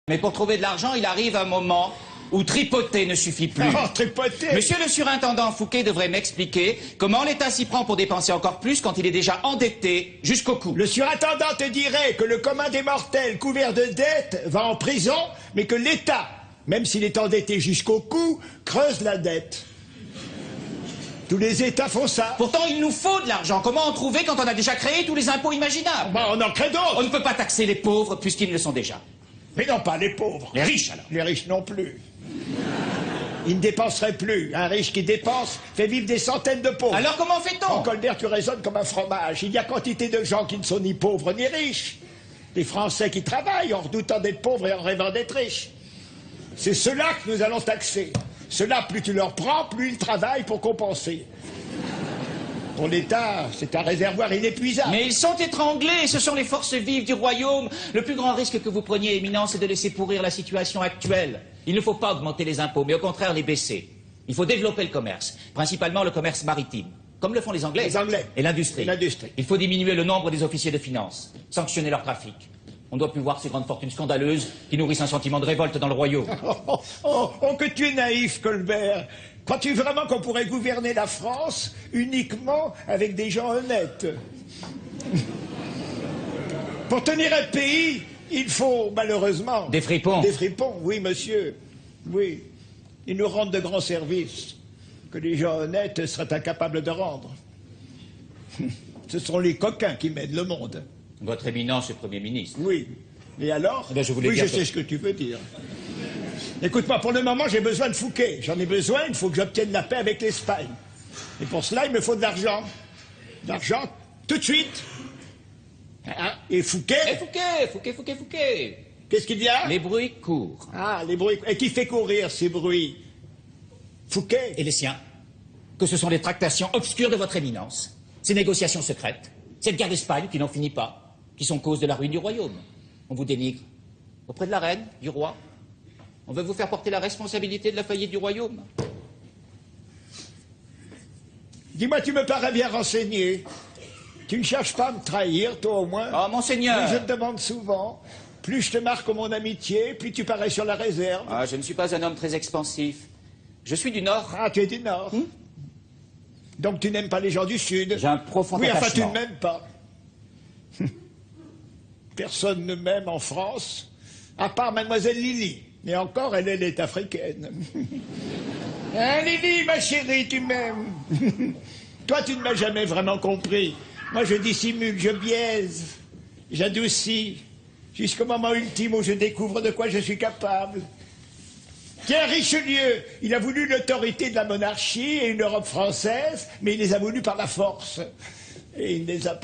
Mais pour trouver de l'argent, il arrive un moment où tripoter ne suffit plus. Oh, tripoter! Monsieur le surintendant Fouquet devrait m'expliquer comment l'État s'y prend pour dépenser encore plus quand il est déjà endetté jusqu'au cou. Le surintendant te dirait que le commun des mortels couvert de dettes va en prison, mais que l'État, même s'il est endetté jusqu'au cou, creuse la dette. Tous les États font ça. Pourtant, il nous faut de l'argent. Comment en trouver quand on a déjà créé tous les impôts imaginables? Bah, on en crée d'autres. On ne peut pas taxer les pauvres puisqu'ils le sont déjà. Mais non, pas les pauvres. Les riches, alors. Les riches non plus. Ils ne dépenseraient plus. Un riche qui dépense fait vivre des centaines de pauvres. Alors comment fait-on? En Colbert, tu raisonnes comme un fromage. Il y a quantité de gens qui ne sont ni pauvres ni riches. Des Français qui travaillent en redoutant d'être pauvres et en rêvant d'être riches. C'est ceux-là que nous allons taxer. Ceux-là, plus tu leur prends, plus ils travaillent pour compenser. Pour l'État, c'est un réservoir inépuisable. Mais ils sont étranglés, ce sont les forces vives du royaume. Le plus grand risque que vous preniez, Éminence, c'est de laisser pourrir la situation actuelle. Il ne faut pas augmenter les impôts, mais au contraire les baisser. Il faut développer le commerce, principalement le commerce maritime, comme le font les Anglais. Les Anglais. Et l'industrie. L'industrie. Il faut diminuer le nombre des officiers de finances, sanctionner leur trafic. On ne doit plus voir ces grandes fortunes scandaleuses qui nourrissent un sentiment de révolte dans le royaume. Oh, que tu es naïf, Colbert. Crois-tu vraiment qu'on pourrait gouverner la France uniquement avec des gens honnêtes? Pour tenir un pays, il faut malheureusement... Des fripons. Des fripons, oui, monsieur. Oui. Ils nous rendent de grands services que les gens honnêtes seraient incapables de rendre. Ce sont les coquins qui mènent le monde. Votre Éminence est Premier ministre. Oui. Et alors? Eh bien, je voulais oui, dire je sais ce que tu veux dire. Écoute-moi, pour le moment, j'ai besoin de Fouquet. J'en ai besoin, il faut que j'obtienne la paix avec l'Espagne. Et pour cela, il me faut de l'argent. De l'argent, tout de suite. Ah, et Fouquet? Fouquet. Qu'est-ce qu'il y a? Les bruits courent. Ah, les bruits. Et qui fait courir ces bruits? Fouquet? Et les siens? Que ce sont les tractations obscures de votre Éminence, ces négociations secrètes, cette guerre d'Espagne qui n'en finit pas, qui sont cause de la ruine du royaume. On vous dénigre auprès de la reine, du roi. On veut vous faire porter la responsabilité de la faillite du royaume. Dis-moi, tu me parais bien renseigné. Tu ne cherches pas à me trahir, toi au moins? Oh, monseigneur! Oui, je te demande souvent. Plus je te marque mon amitié, plus tu parais sur la réserve. Ah, je ne suis pas un homme très expansif. Je suis du Nord. Ah, tu es du Nord. Donc tu n'aimes pas les gens du Sud? J'ai un profond Oui, enfin, tu attachement. ne m'aimes pas. Personne ne m'aime en France, à part mademoiselle Lily. Mais encore, elle est africaine. Hein, Lily, ma chérie, tu m'aimes. Toi, tu ne m'as jamais vraiment compris. Moi, je dissimule, je biaise, j'adoucis, jusqu'au moment ultime où je découvre de quoi je suis capable. Tiens, Richelieu, il a voulu l'autorité de la monarchie et une Europe française, mais il les a voulu par la force. Et il ne les a pas